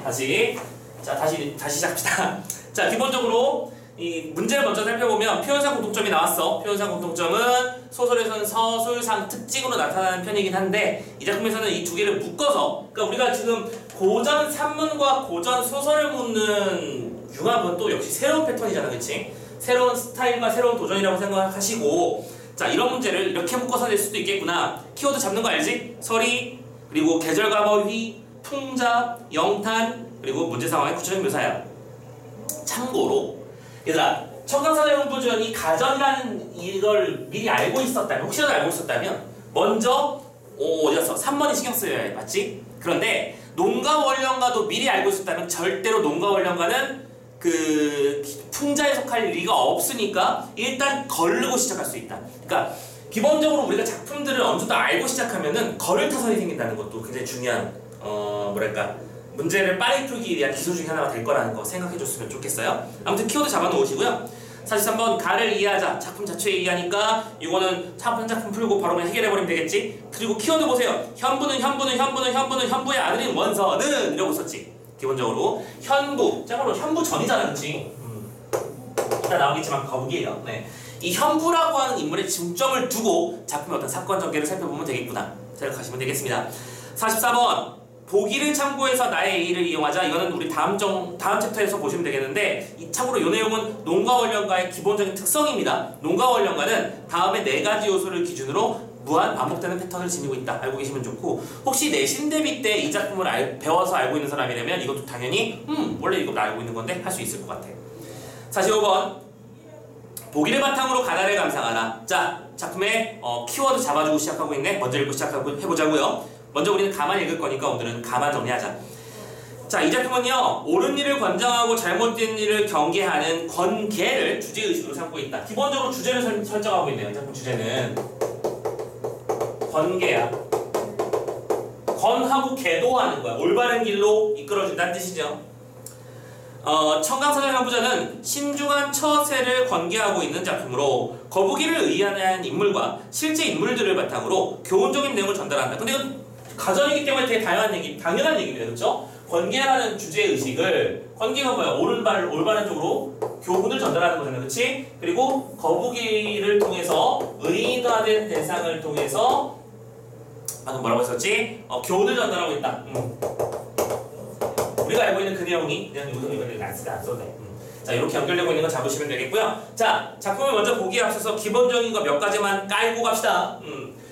다시 시작합시다. 자, 기본적으로 이 문제를 먼저 살펴보면 표현상 공통점이 나왔어. 표현상 공통점은 소설에서는 서술상 특징으로 나타나는 편이긴 한데 이 작품에서는 이 두 개를 묶어서, 그러니까 우리가 지금 고전 산문과 고전 소설을 묻는 융합은 또 역시 새로운 패턴이잖아, 그치? 새로운 스타일과 새로운 도전이라고 생각하시고, 자, 이런 문제를 이렇게 묶어서 낼 수도 있겠구나. 키워드 잡는 거 알지? 서리, 그리고 계절과거휘, 풍자, 영탄, 그리고 문제 상황의 구체적 묘사야. 참고로 얘들아, 청강사대용부전이 가전이라는 이걸 미리 알고 있었다면, 혹시라도 알고 있었다면 먼저 어디갔어? 3번이 신경 써야 해, 맞지? 그런데 농가 원령가도 미리 알고 있었다면 절대로 농가 원령가는 그 풍자에 속할 리가 없으니까 일단 거르고 시작할 수 있다. 그러니까 기본적으로 우리가 작품들을 어느 정도 알고 시작하면은 거를 타선이 생긴다는 것도 굉장히 중요한 문제를 빠르게 풀기 위한 기술 중에 하나가 될 거라는 거 생각해줬으면 좋겠어요. 아무튼 키워드 잡아놓으시고요. 43번 가를 이해하자. 작품 자체에 이해하니까 이거는 한 작품 풀고 바로 그냥 해결해버리면 되겠지. 그리고 키워드 보세요. 현부의 아들인 원서는 이러고 있었지. 기본적으로 현부, 짱으로 현부 전이잖아, 그렇지? 이따 나오겠지만 거북이에요. 네. 이 현부라고 하는 인물에 중점을 두고 작품의 어떤 사건 전개를 살펴보면 되겠구나 생각하시면 되겠습니다. 44번 보기를 참고해서 나의 A를 이용하자. 이거는 우리 다음 챕터에서 보시면 되겠는데, 참고로 이 내용은 농가 원령가의 기본적인 특성입니다. 농가 원령가는 다음에 4가지 요소를 기준으로 무한 반복되는 패턴을 지니고 있다. 알고 계시면 좋고, 혹시 내신 대비 때 이 작품을 배워서 알고 있는 사람이라면 이것도 당연히 원래 이거 알고 있는 건데 할 수 있을 것 같아. 45번 보기를 바탕으로 가나를 감상하라. 자, 작품의 키워드 잡아주고 시작하고 있네. 먼저 읽고 해보자고요. 먼저 우리는 가만 읽을 거니까 오늘은 가만 정리하자. 자, 이 작품은요, 옳은 일을 권장하고 잘못된 일을 경계하는 권계를 주제의식으로 삼고 있다. 기본적으로 주제를 설정하고 있네요. 이 작품 주제는 권계야. 권하고 계도하는 거야. 올바른 길로 이끌어준다는 뜻이죠. 청강사대용부전은 신중한 처세를 권계하고 있는 작품으로 거북이를 의한한 인물과 실제 인물들을 바탕으로 교훈적인 내용을 전달한다. 근데 이건 가전이기 때문에 되게 당연한 얘기입니다. 그렇죠? 권계라는 주제의식을, 권계가 뭐야? 올바른 쪽으로 교훈을 전달하는 거잖아요. 그렇지? 그리고 거북이를 통해서 의인화된 대상을 통해서 방금 뭐라고 했었지? 교훈을 전달하고 있다. 우리가 알고 있는 그 내용이 그냥 이거는 안 써도 돼. 자, 이렇게 연결되고 있는 거 잡으시면 되겠고요. 자, 작품을 먼저 보기에 앞서서 기본적인 거 몇 가지만 깔고 갑시다.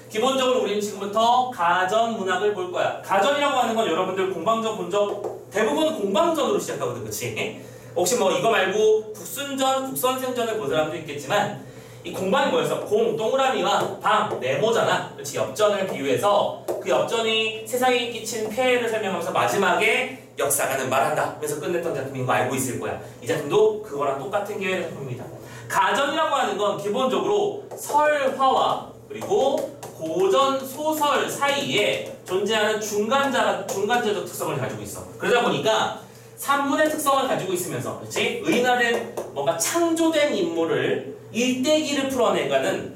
기본적으로 우리는 지금부터 가전 문학을 볼 거야. 가전이라고 하는 건 여러분들 공방전 본 적 대부분 공방전으로 시작하거든, 그치? 혹시 뭐 이거 말고 북선생전을 본 사람도 있겠지만, 이 공방이 뭐였어? 동그라미와 방, 네모잖아. 그렇지? 엽전을 비유해서 그 엽전이 세상에 끼친 폐해를 설명하면서 마지막에 역사가는 말한다 하면서 끝냈던 작품인 거 알고 있을 거야. 이 작품도 그거랑 똑같은 계열의 작품입니다. 가전이라고 하는 건 기본적으로 설화와 그리고 고전 소설 사이에 존재하는 중간재적 특성을 가지고 있어. 그러다 보니까 산문의 특성을 가지고 있으면서, 그렇지? 의인화된 뭔가 창조된 인물을 일대기를 풀어내가는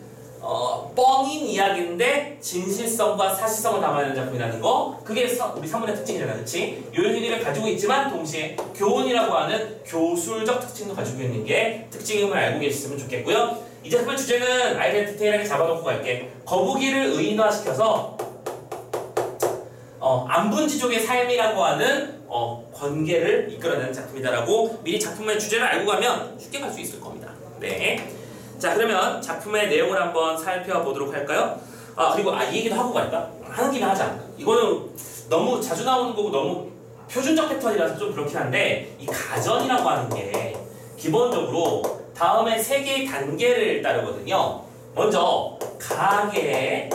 뻥인 이야기인데 진실성과 사실성을 담아내는 작품이라는 거, 그게 우리 산문의 특징이잖아, 그렇지? 요일을 가지고 있지만 동시에 교훈이라고 하는 교술적 특징도 가지고 있는 게 특징임을 알고 계셨으면 좋겠고요. 이 작품의 주제는 아예 디테일하게 잡아놓고 갈게. 거북이를 의인화시켜서 안분지족의 삶이라고 하는 권계를 이끌어내는 작품이다라고 미리 작품의 주제를 알고 가면 쉽게 갈 수 있을 겁니다. 네. 자, 그러면 작품의 내용을 한번 살펴보도록 할까요? 그리고 이 얘기도 하고 갈까? 하는 김에 하자. 이거는 너무 자주 나오는 거고 너무 표준적 패턴이라서 좀 그렇긴 한데, 이 가전이라고 하는 게 기본적으로 다음에 3개의 단계를 따르거든요. 먼저 가계를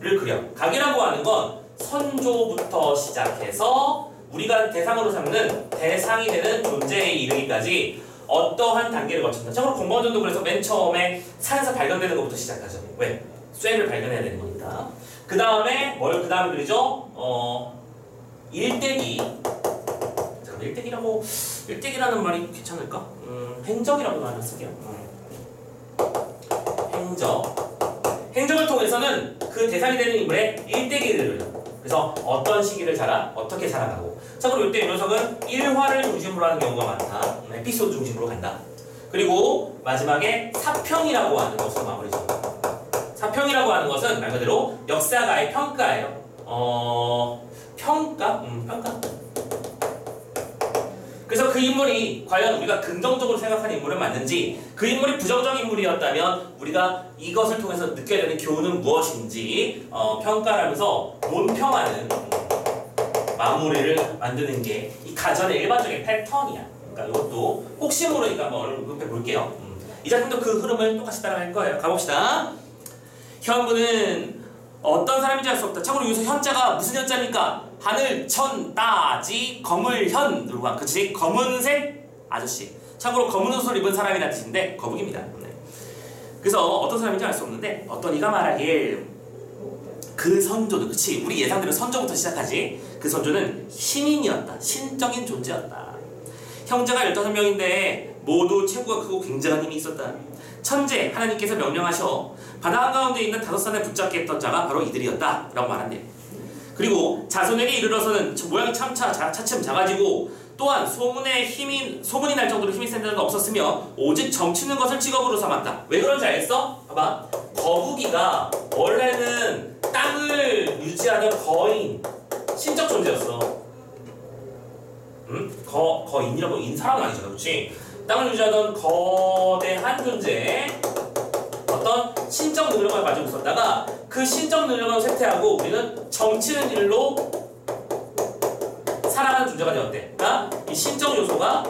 그려. 가계라고 하는 건 선조부터 시작해서 우리가 대상으로 삼는 대상이 되는 존재에 이르기까지 어떠한 단계를 거친다. 참고로 공방전도 그래서 맨 처음에 산에서 발견되는 것부터 시작하죠. 왜? 쇠를 발견해야 되는 거니까. 그 다음에 그 다음에 그리죠? 일대기. 잠깐만, 일대기라는 말이 괜찮을까? 행적이라고 하나 쓸게요. 행적을 통해서는 그 대상이 되는 인물의 일대기를, 그래서 어떤 시기를 어떻게 자라나고, 참고로 이때 이 녀석은 1화를 중심으로 하는 경우가 많다. 에피소드 중심으로 간다. 그리고 마지막에 사평이라고 하는 것으로 마무리죠. 사평이라고 하는 것은 말 그대로 역사가의 평가예요. 평가? 평가? 그래서 그 인물이 과연 우리가 긍정적으로 생각하는 인물은 맞는지, 그 인물이 부정적인 인물이었다면 우리가 이것을 통해서 느껴야 되는 교훈은 무엇인지 평가하면서 논평하는 마무리를 만드는 게 이 가전의 일반적인 패턴이야. 그러니까 이것도 혹시 모르니까 한번 볼게요. 이 작품도 그 흐름을 똑같이 따라갈 거예요. 가봅시다. 현부는 어떤 사람인지 알 수 없다. 참고로 여기서 현자가 무슨 현자입니까? 하늘, 천, 따지, 거물현. 누가? 그치? 검은색 아저씨. 참고로 검은 옷을 입은 사람이라는 뜻인데 거북입니다. 네. 그래서 어떤 사람인지 알 수 없는데 어떤 이가 말하길 그 선조도, 그치? 우리 예상대로 선조부터 시작하지. 그 선조는 신인이었다. 신적인 존재였다. 형제가 15명인데 모두 체구가 크고 굉장한 힘이 있었다. 천재 하나님께서 명령하셔 바다 한가운데 있는 5산을 붙잡게 했던 자가 바로 이들이었다 라고 말한대요. 그리고 자손에게 이르러서는 모양이 차츰 작아지고 또한 소문이 날 정도로 힘이 센 자가 없었으며 오직 점치는 것을 직업으로 삼았다. 왜 그런지 알겠어? 봐봐. 거북이가 원래는 땅을 유지하는 거인, 신적 존재였어. 거인이라고, 사람은 아니잖아, 그렇지? 땅을 유지하던 거대한 존재, 어떤 신적 능력을 가지고 있었다가 그 신적 능력을 쇠퇴하고 우리는 점치는 일로 살아가는 존재가 되었대. 그러니까 이 신적 요소가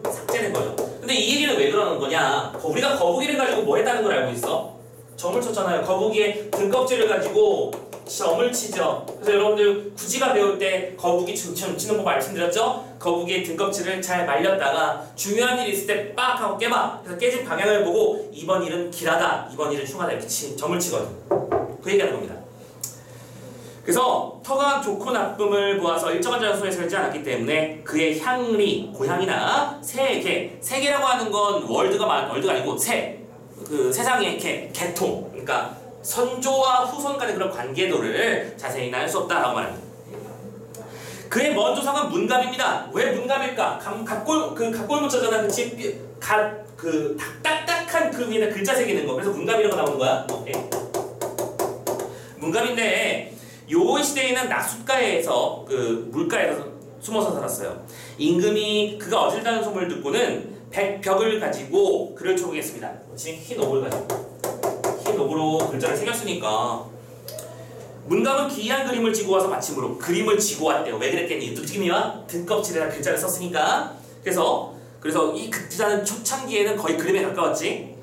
삭제된 거죠. 근데 이 얘기는 왜 그러는 거냐? 우리가 거북이를 가지고 뭐 했다는 걸 알고 있어? 점을 쳤잖아요. 거북이의 등껍질을 가지고 점을 치죠. 그래서 여러분들 구지가 배울 때 거북이 점 치는 법 말씀드렸죠? 거북이의 등껍질을 잘 말렸다가 중요한 일이 있을 때 빡 하고 깨봐. 그래서 깨진 방향을 보고 이번 일은 길하다, 이번 일은 흉하다 이렇게 점을 치거든. 그 얘기하는 겁니다. 그래서 터가 좋고 나쁨을 보아서 일정한 장소에 살지 않았기 때문에 그의 향리, 고향이나 세계라고 하는 건 월드가 아니고 그 세상의 계통, 그러니까 선조와 후손 간의 그런 관계도를 자세히는 알 수 없다라고 말합니다. 그의 먼 조상은 문갑입니다. 왜 문갑일까? 각골문자잖아, 그치? 그 딱딱한 그 위에다 글자 새기는 거. 그래서 문갑이라고 나오는 거야. 오케이. 문갑인데 요 시대에는 낙숫가에서 그 물가에서 숨어서 살았어요. 임금이 그가 어질다는 소문을 듣고는 백벽을 가지고 글을 초기했습니다. 흰 옥을 가지고 흰 옥으로 글자를 새겼으니까 문갑은 기이한 그림을 지고 와서 받침으로 그림을 지고 왔대요. 왜 그랬겠니? 느낌이와 등껍질에다 글자를 썼으니까. 그래서 이 글자는 초창기에는 거의 그림에 가까웠지.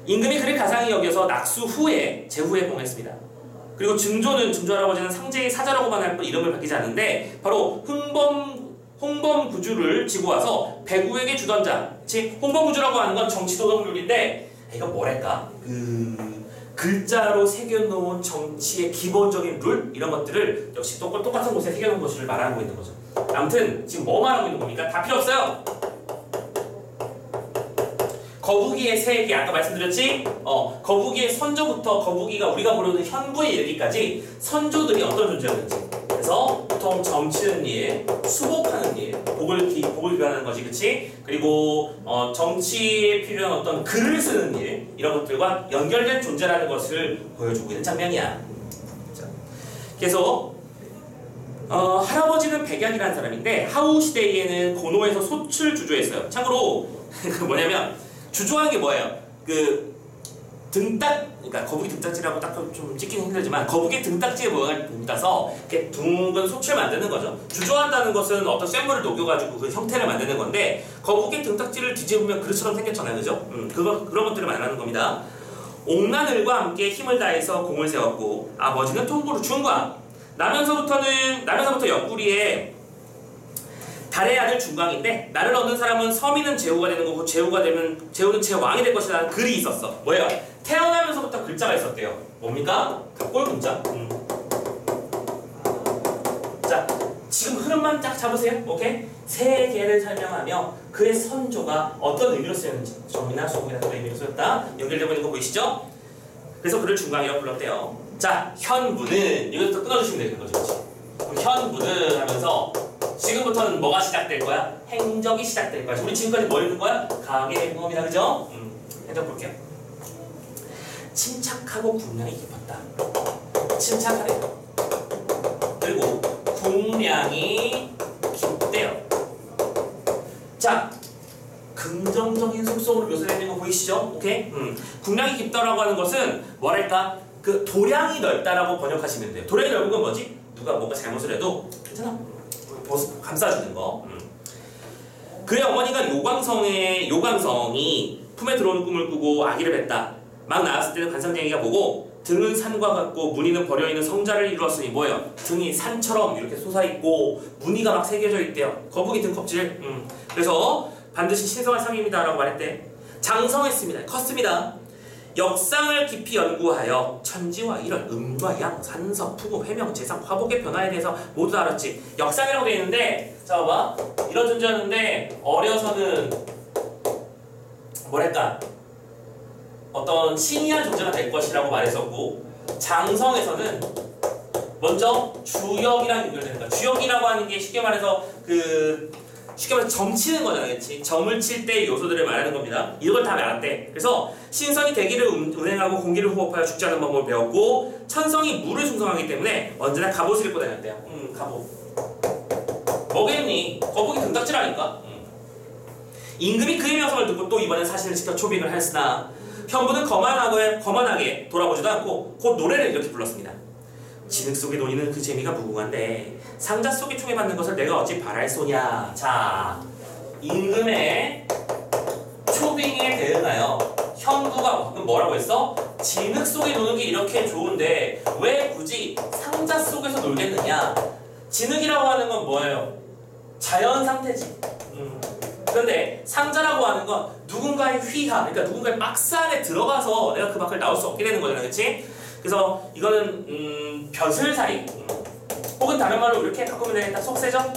임금이 그를 가상히 여겨서 낙수 후에 제후에 봉했습니다. 그리고 증조 할아버지는 상제의 사자라고만 할 뿐 이름을 바뀌지 않는데 바로 홍범구주를 지고 와서 배구에게 주던 자, 즉 홍범구주라고 하는 건 정치도덕률인데 이거 뭐랄까? 글자로 새겨놓은 정치의 기본적인 룰 이런 것들을 역시 똑같은 곳에 새겨놓은 것을 말하고 있는 거죠. 아무튼 지금 뭐 말하고 있는 겁니까? 다 필요 없어요. 거북이의 세계 아까 말씀드렸지? 거북이의 선조부터 거북이가 우리가 부르는 현부에 이르기까지 선조들이 어떤 존재였는지. 그래서 보통 점치는 일, 수복하는 일, 복을 기하는 것이, 그치? 그리고 정치에 필요한 어떤 글을 쓰는 일 이런 것들과 연결된 존재라는 것을 보여주고 있는 장면이야. 그래서 할아버지는 백약이라는 사람인데 하우 시대에는 고노에서 소출 주조했어요. 참고로 그 뭐냐면 주조하는 게 뭐예요? 그러니까 거북이 등딱지라고 딱 좀 찍기는 힘들지만 거북이 등딱지의 모양을 따서 이렇게 둥근 소출 만드는 거죠. 주조한다는 것은 어떤 쇳물을 녹여가지고 그 형태를 만드는 건데 거북이 등딱지를 뒤집으면 그릇처럼 생겼잖아요, 그죠? 그런 것들을 말하는 겁니다. 옥나늘과 함께 힘을 다해서 공을 세웠고 아버지는 통구로 중광. 나면서부터 옆구리에 달의 아들 중광인데 나를 얻는 사람은 서민은 제후가 되는 거고 제후는 제왕이 될 것이라는 글이 있었어. 뭐예요? 태어나면서부터 글자가 있었대요. 뭡니까? 각골문자. 자, 지금 흐름만 딱 잡으세요. 오케이? 세 개를 설명하며 그의 선조가 어떤 의미로 쓰였는지, 점이나 소금이나 그런 의미로 쓰였다 연결되고 있는 거 보이시죠? 그래서 그를 중광이라고 불렀대요. 자, 현부는 이것부터 끊어주시면 되는 거죠. 그럼 현부는 하면서 지금부터는 뭐가 시작될 거야? 행적이 시작될 거야. 우리 지금까지 뭐 읽은 거야? 가계행범이다, 그죠? 행적 볼게요. 침착하고 분량이 깊었다. 침착하대요. 그리고 분량이 깊대요. 자, 긍정적인 속성으로 묘사되는 거 보이시죠? 오케이? 분량이 깊다라고 하는 것은 뭐랄까? 그 도량이 넓다라고 번역하시면 돼요. 도량이 넓은 건 뭐지? 누가 뭔가 잘못을 해도 괜찮아. 감싸주는 거. 그의 어머니가 요광성이 품에 들어오는 꿈을 꾸고 아기를 뵀다. 막 나왔을 때는 관상쟁이가 보고 등은 산과 같고 무늬는 버려있는 성자를 이루었으니 뭐예요? 등이 산처럼 이렇게 솟아있고 무늬가 막 새겨져 있대요. 거북이 등 껍질. 그래서 반드시 신성한 상입니다라고 말했대. 장성했습니다. 컸습니다. 역상을 깊이 연구하여 천지와 이런 음과 양, 산서, 풍우, 회명, 재상, 화복의 변화에 대해서 모두 다 알았지. 역상이라고 되어 있는데 자 봐봐. 이런 존재였는데 어려서는 뭐랄까 어떤 신이한 존재가 될 것이라고 말했었고 장성에서는 먼저 주역이랑 연결되는 거야. 주역이라고 하는 게 쉽게 말해서 점 치는 거잖아, 그렇지? 점을 칠 때 요소들을 말하는 겁니다. 이걸 다 알았대. 그래서 신성이 대기를 운행하고 공기를 호흡하여 죽지 않는 방법을 배웠고 천성이 물을 충성하기 때문에 언제나 갑옷을 입고 다녔대요. 갑옷. 뭐겠니? 거북이 등딱지라니까. 임금이 그의 명성을 듣고 또 이번엔 사신을 지켜 초빙을 하였으나 현부는 거만하게 돌아보지도 않고 곧 노래를 이렇게 불렀습니다. 진흙 속의 논의는 그 재미가 무궁한데 상자 속에 총에 받는 것을 내가 어찌 바랄소냐. 자, 임금의 초빙에 대응하여 현부가 뭐라고 했어? 진흙 속에 노는 게 이렇게 좋은데 왜 굳이 상자 속에서 놀겠느냐. 진흙이라고 하는 건 뭐예요? 자연 상태지. 그런데 상자라고 하는 건 누군가의 휘하, 그러니까 누군가의 박스 안에 들어가서 내가 그 밖을 나올 수 없게 되는 거잖아, 그렇지? 그래서 이거는 벼슬사이, 혹은 다른 말로 이렇게 바꾸면 되겠다. 속세죠?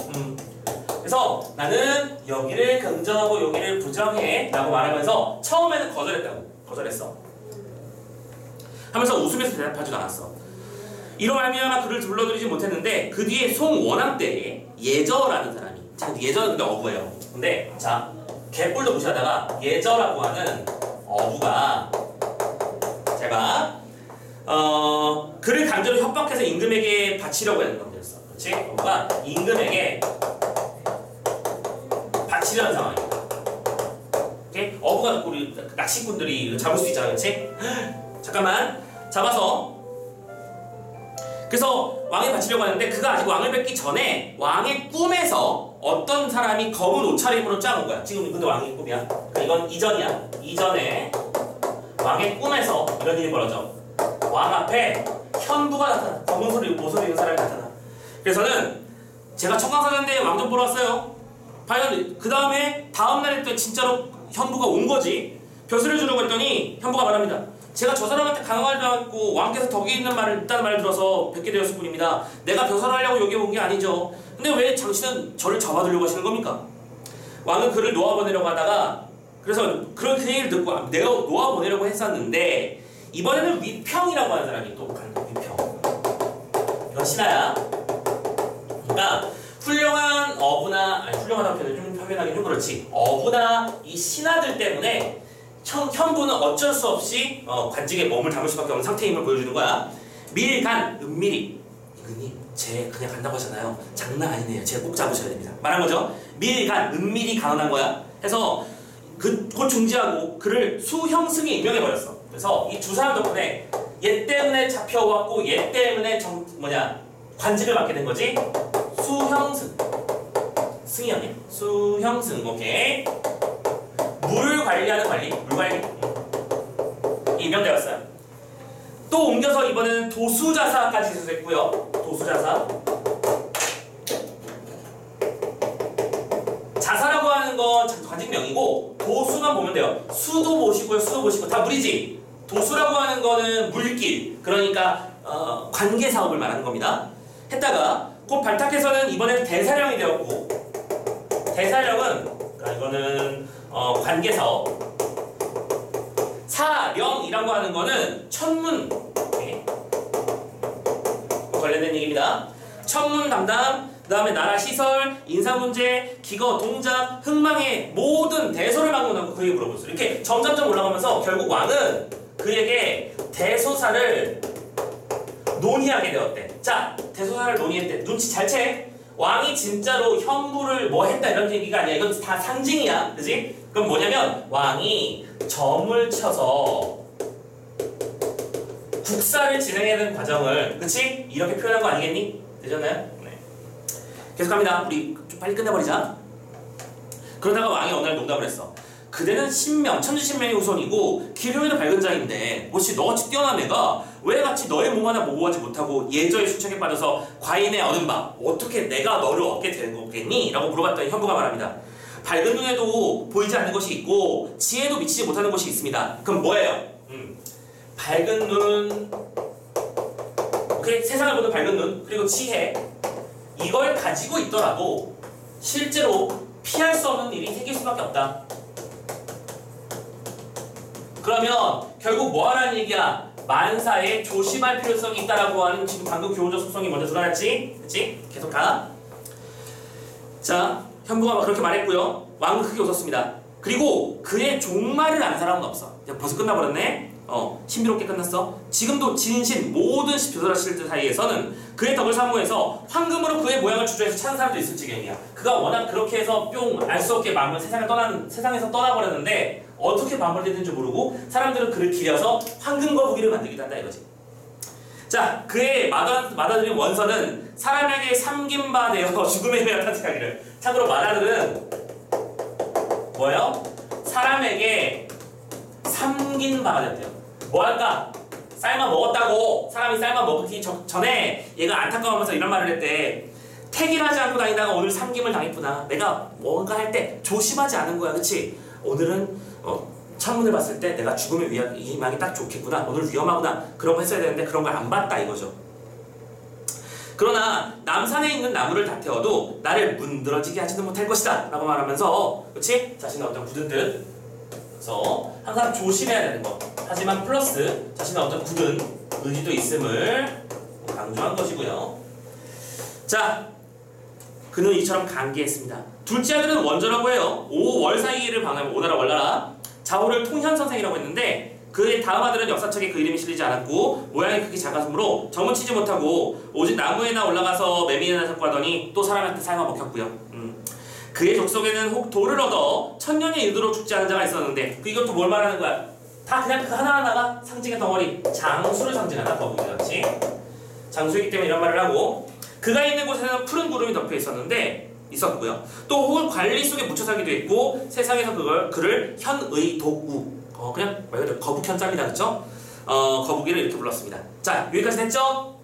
그래서 나는 여기를 긍정하고 여기를 부정해 라고 말하면서 처음에는 거절했어. 하면서 웃으면서 대답하지도 않았어. 이로 말미암아 그를 불러들이지 못했는데 그 뒤에 송원암 때에 예저라는 사람이, 자, 예저는 근데 어부예요. 근데 자, 개뿔도 무시하다가 예저라고 하는 어부가 제가 그를 강제로 협박해서 임금에게 바치려고 하는 놈들이었어. 그렇지? 어부가 임금에게 바치려는 상황이야. 오케이? 어부가 우리 낚시꾼들이 잡을 수 있잖아, 그렇지? 잠깐만 잡아서. 그래서 왕에 바치려고 하는데 그가 아직 왕을 뵙기 전에 왕의 꿈에서 어떤 사람이 검은 옷차림으로 짜온 거야. 지금 근데 왕의 꿈이야. 그러니까 이건 이전이야. 이전에 왕의 꿈에서 이런 일이 벌어져. 왕 앞에 현부가 나타나. 검은 옷을 입은 사람이 나타나. 그래서는 제가 청강사전대에 왕 좀 보러 왔어요. 과연 그 다음 날에 또 진짜로 현부가 온 거지. 벼슬을 주려고 했더니 현부가 말합니다. 제가 저 사람한테 강화를 당했고 왕께서 덕이 있다는 말을 들어서 뵙게 되었을 뿐입니다. 내가 벼슬하려고 여기 온 게 아니죠. 근데 왜 당신은 저를 잡아두려고 하시는 겁니까? 왕은 그를 놓아보내려고 하다가, 그래서 그런 그 얘기를 듣고 내가 놓아보내려고 했었는데 이번에는 위평이라고 하는 사람이 또 간다. 위평. 이건 신하야. 그러니까 훌륭한 어부나, 아니 훌륭하다고 좀 표현하기 좀 그렇지, 어부나 이 신하들 때문에 현부는 어쩔 수 없이 관직에 몸을 담을 수밖에 없는 상태임을 보여주는 거야. 밀간, 은밀히. 이근이 쟤 그냥 간다고 하잖아요. 장난 아니네요. 쟤 꼭 잡으셔야 됩니다. 말한 거죠. 밀간, 은밀히 강헌한 거야. 해서 곧 중지하고 그를 수형승에 임명해버렸어. 그래서 이 두 사람 덕분에 얘 때문에 잡혀왔고 얘 때문에 관직을 맡게 된 거지. 수형승. 승이 아니야. 수형승. 오케이. 물 관리하는 관리, 물 관리 임명되었어요. 또 옮겨서 이번에는 도수자사까지 제소했고요. 도수자사. 자사라고 하는 건 관직명이고 도수만 보면 돼요. 수도 보시고요, 수도 보시고 다 물이지. 도수라고 하는 거는 물길, 그러니까 관계 사업을 말하는 겁니다. 했다가 곧 발탁해서는 이번에는 대사령이 되었고, 대사령은 이거는 관계사업. 사령이라고 하는 거는 천문 관련된 얘기입니다. 천문 담당, 그 다음에 나라 시설, 인사 문제, 기거, 동작, 흥망의 모든 대소를 막론하고 그에게 물어보았어. 이렇게 점점점 올라가면서 결국 왕은 그에게 대소사를 논의하게 되었대. 자, 대소사를 논의했대. 눈치 잘 채. 왕이 진짜로 현부를 뭐 했다 이런 얘기가 아니야. 이건 다 상징이야. 그지? 그럼 뭐냐면 왕이 점을 쳐서 국사를 진행하는 과정을, 그치? 이렇게 표현한 거 아니겠니? 되셨나요? 네. 계속합니다. 우리 좀 빨리 끝내버리자. 그러다가 왕이 어느 날 농담을 했어. 그대는 신명, 천지신명의 후손이고 기름에도 밝은 자인데 혹시 너같이 뛰어난 애가 왜 같이 너의 몸 하나 보호하지 못하고 예저의 수책에 빠져서 과인에 얻은 바 어떻게 내가 너를 얻게 된 거겠니? 라고 물어봤더니 현부가 말합니다. 밝은 눈에도 보이지 않는 것이 있고 지혜도 미치지 못하는 것이 있습니다. 그럼 뭐예요? 밝은 눈, 오케이? 세상을 보는 밝은 눈, 그리고 지혜, 이걸 가지고 있더라도 실제로 피할 수 없는 일이 생길 수밖에 없다. 그러면 결국 뭐 하라는 얘기야? 만사에 조심할 필요성이 있다라고 하는, 지금 방금 교훈적 속성이 먼저 드러났지? 그치? 계속 가. 자, 현부가 그렇게 말했고요. 왕은 크게 웃었습니다. 그리고 그의 종말을 아는 사람은 없어. 벌써 끝나버렸네? 신비롭게 끝났어. 지금도 진신 모든 벼슬아실들 사이에서는 그의 덕을 사모해서 황금으로 그의 모양을 주저해서 찾는 사람도 있을 지경이야. 그가 워낙 그렇게 해서 뿅 알 수 없게 마음을 세상에서 떠나버렸는데 어떻게 마무리되는지 모르고 사람들은 그를 기려서 황금 거북이를 만들기도 한다 이거지. 자, 그의 마다들인 원서는 사람에게 삼긴 바 되어 죽음에 이르러 탄생하기를. 참고로 마다들은 뭐예요? 사람에게 삼긴 바가 됐대요. 뭐할까? 삶아 먹었다고. 사람이 삶아 먹기 전에 얘가 안타까워하면서 이런 말을 했대. 택일하지 않고 다니다가 오늘 삼김을 당했구나. 내가 뭔가 할 때 조심하지 않은 거야. 그치? 오늘은 창문을 봤을 때 내가 죽음의 희망이 딱 좋겠구나. 오늘 위험하구나. 그런 거 했어야 되는데 그런 걸 안 봤다 이거죠. 그러나 남산에 있는 나무를 다 태워도 나를 문드러지게 하지는 못할 것이다 라고 말하면서, 그치? 자신의 어떤 굳은 뜻, 그래서 항상 조심해야 되는 것, 하지만 플러스 자신의 어떤 굳은 의지도 있음을 강조한 것이고요. 자, 그는 이처럼 강기했습니다. 둘째 아들은 원저라고 해요. 5월 사이를 방하면 오나라 월나라. 자호를 통현선생이라고 했는데 그의 다음 아들은 역사책에 그 이름이 실리지 않았고 모양이 크게 작았으므로 점은 치지 못하고 오직 나무에나 올라가서 매미나 잡고 하더니 또 사람한테 삶아 먹혔고요. 그의 족속에는 혹 돌을 얻어 천년이 이르도록 죽지 않은 자가 있었는데 이것도 뭘 말하는 거야? 다 그냥 그 하나하나가 상징의 덩어리, 장수를 상징하다 거북이다. 그렇지? 장수이기 때문에 이런 말을 하고, 그가 있는 곳에는 푸른 구름이 덮여 있었고요. 또 혹은 관리 속에 묻혀 살기도 했고 세상에서 그를 현의독우, 그냥 말 그대로 거북현자입니다. 그쵸? 거북이를 이렇게 불렀습니다. 자, 여기까지 됐죠?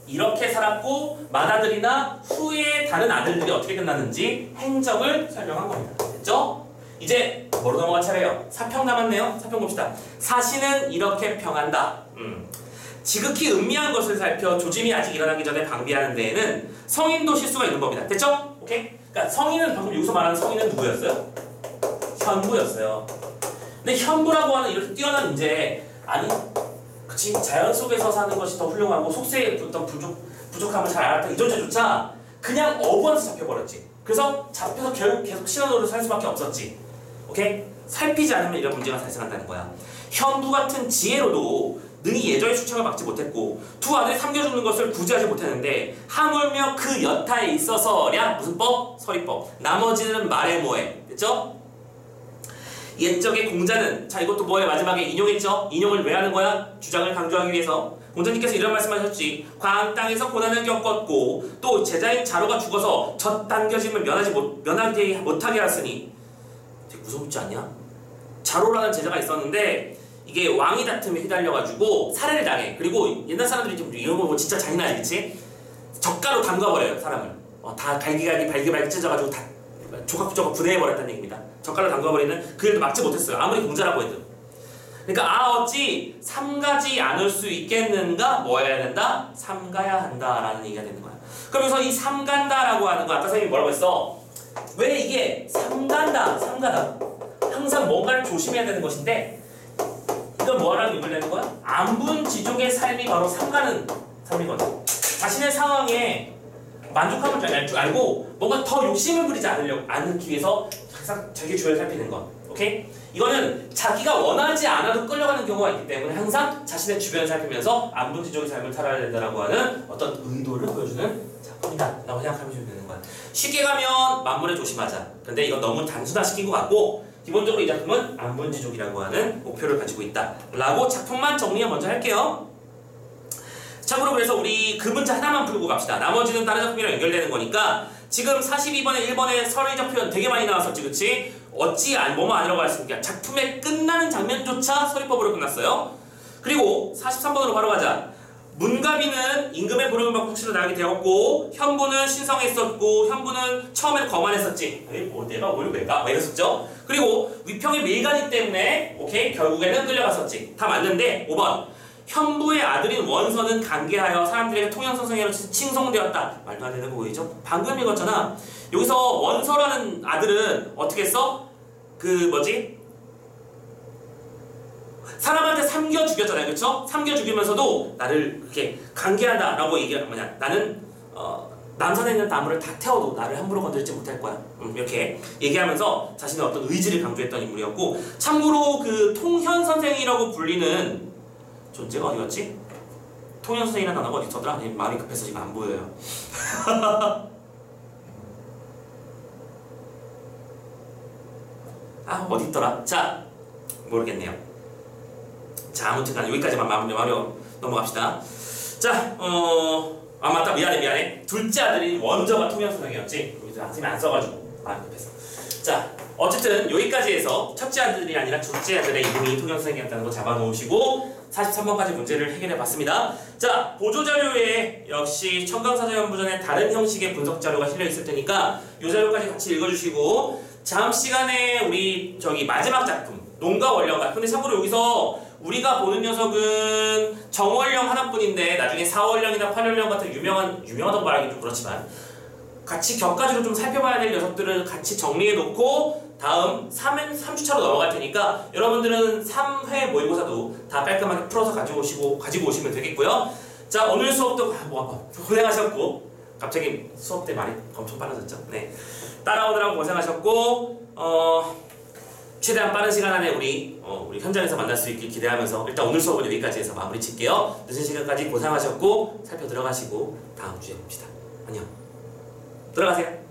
이렇게 살았고 맏아들이나 후에 다른 아들들이 어떻게 끝났는지 행적을 설명한 겁니다. 됐죠? 이제 뭐로 넘어갈 차례예요? 사평 남았네요. 사평 봅시다. 사신은 이렇게 평한다. 지극히 은미한 것을 살펴 조짐이 아직 일어나기 전에 방비하는 데에는 성인도 실수가 있는 겁니다. 됐죠? 오케이? 그러니까 성인은 방금 여기서 말하는 성인은 누구였어요? 현부였어요. 근데 현부라고 하는 이렇게 뛰어난 인재, 아니 그치? 자연 속에서 사는 것이 더 훌륭하고 속세의 어떤 부족함을 잘 알았다 이 존재조차 그냥 어부한테 잡혀버렸지. 그래서 잡혀서 결국 계속 신화노릇을 살 수밖에 없었지. 오케이? 살피지 않으면 이런 문제가 발생한다는 거야. 현부 같은 지혜로도 능히 예저의 수책을 막지 못했고 두 아들이 삼겨 죽는 것을 구제하지 못했는데 하물며 그 여타에 있어서랴 무슨 법? 서리법. 나머지는 말해 뭐해. 됐죠? 옛적의 공자는, 자 이것도 뭐에 마지막에 인용했죠? 인용을 왜 하는 거야? 주장을 강조하기 위해서. 공자님께서 이런 말씀하셨지. 광 땅에서 고난을 겪었고 또 제자인 자로가 죽어서 젖당겨짐을 면하지 못하게 하였으니. 되게 무섭지 않냐? 자로라는 제자가 있었는데 이게 왕위 다툼에 휘달려가지고 살해를 당해. 그리고 옛날 사람들이 좀 이런 거 진짜 잔인하지, 그치? 젓가로 담가버려요 사람을. 다 갈기갈기 발기발기 찢어가지고 다 조각조각 분해해버렸다는 얘기입니다. 젓가락을 담가버리는 그 일도 막지 못했어요. 아무리 공자라고 해도. 그러니까 어찌 삼가지 않을 수 있겠는가? 뭐 해야 된다? 삼가야 한다라는 얘기가 되는 거야. 그럼 여기서 이 삼간다라고 하는 거 아까 선생님이 뭐라고 했어? 왜 이게 삼가다 항상 뭔가를 조심해야 되는 것인데 이건 뭐라고 연결되는 거야? 안분지족의 삶이 바로 삼가는 삶이거든. 자신의 상황에 만족함을 줄 알고 뭔가 더 욕심을 부리지 않기 위해서 항상 자기 주변을 살피는 것. 오케이? 이거는 자기가 원하지 않아도 끌려가는 경우가 있기 때문에 항상 자신의 주변을 살피면서 안분지족의 삶을 살아야 된다라고 하는 어떤 의도를 보여주는 작품이다 라고 생각하면 되는 거야. 쉽게 가면 만물에 조심하자. 근데 이건 너무 단순화시킨 것 같고 기본적으로 이 작품은 안분지족이라고 하는 목표를 가지고 있다 라고 작품만 정리 먼저 할게요. 참고로 그래서 우리 그 문제 하나만 풀고 갑시다. 나머지는 다른 작품이랑 연결되는 거니까 지금 42번에 1번에 서론적 표현 되게 많이 나왔었지, 그치? 뭐뭐 아니라고 했으니까 작품의 끝나는 장면조차 서리법으로 끝났어요. 그리고 43번으로 바로 가자. 문가비는 임금의 부름을 받고 혹시로 나가게 되었고 현부는 신성했었고 현부는 처음에 거만했었지. 내가 뭘 왜가? 막 이랬었죠. 그리고 위평의 밀간이 때문에 오케이 결국에는 끌려갔었지. 다 맞는데 5번 현부의 아들인 원서는 강계하여 사람들에게 통영선생으로 칭송되었다. 말도 안 되는 거 보이죠? 방금 읽었잖아. 여기서 원서라는 아들은 어떻게 했어? 사람한테 삼겨 죽였잖아요. 그쵸? 삼겨 죽이면서도 나를 그렇게 강계한다 라고 얘기하는 뭐냐. 나는 남산에 있는 나무를 다 태워도 나를 함부로 건들지 못할 거야. 이렇게 얘기하면서 자신의 어떤 의지를 강조했던 인물이었고 참고로 그 통현선생이라고 불리는 존재가 어디 갔지? 통현선생이라는 단어가 어디 있었더라? 마음이 급해서 지금 안 보여요. 아 어디 있더라? 자 모르겠네요. 자 아무튼 여기까지만 마무리 넘어갑시다. 자 맞다 미안해. 둘째 아들인 원저가 통현선생이었지. 여기서 선생님이 안 써가지고 마음이 급해서. 자 어쨌든 여기까지 해서 첫째 아들이 아니라 둘째 아들의 이름이 통현선생이었다는 거 잡아놓으시고 43번까지 문제를 해결해 봤습니다. 자 보조자료에 역시 청강사자연부전에 다른 형식의 분석자료가 실려있을 테니까 이 자료까지 같이 읽어주시고 다음 시간에 우리 마지막 작품 농가 원령가. 근데 참고로 여기서 우리가 보는 녀석은 정원령 하나뿐인데 나중에 4원령이나 8원령 같은 유명하다고 말하기 좀 그렇지만 같이 격가지로 좀 살펴봐야 될 녀석들을 같이 정리해 놓고 다음 3주차로 넘어갈 테니까 여러분들은 3회 모의고사도 다 깔끔하게 풀어서 가지고 오시면 되겠고요. 자 오늘 수업도 고생하셨고 갑자기 수업 때 말이 엄청 빨라졌죠. 네 따라오느라고 고생하셨고 최대한 빠른 시간 안에 우리 현장에서 만날 수 있길 기대하면서 일단 오늘 수업은 여기까지 해서 마무리 칠게요. 늦은 시간까지 고생하셨고 살펴 들어가시고 다음 주에 봅시다. 안녕. 들어가세요.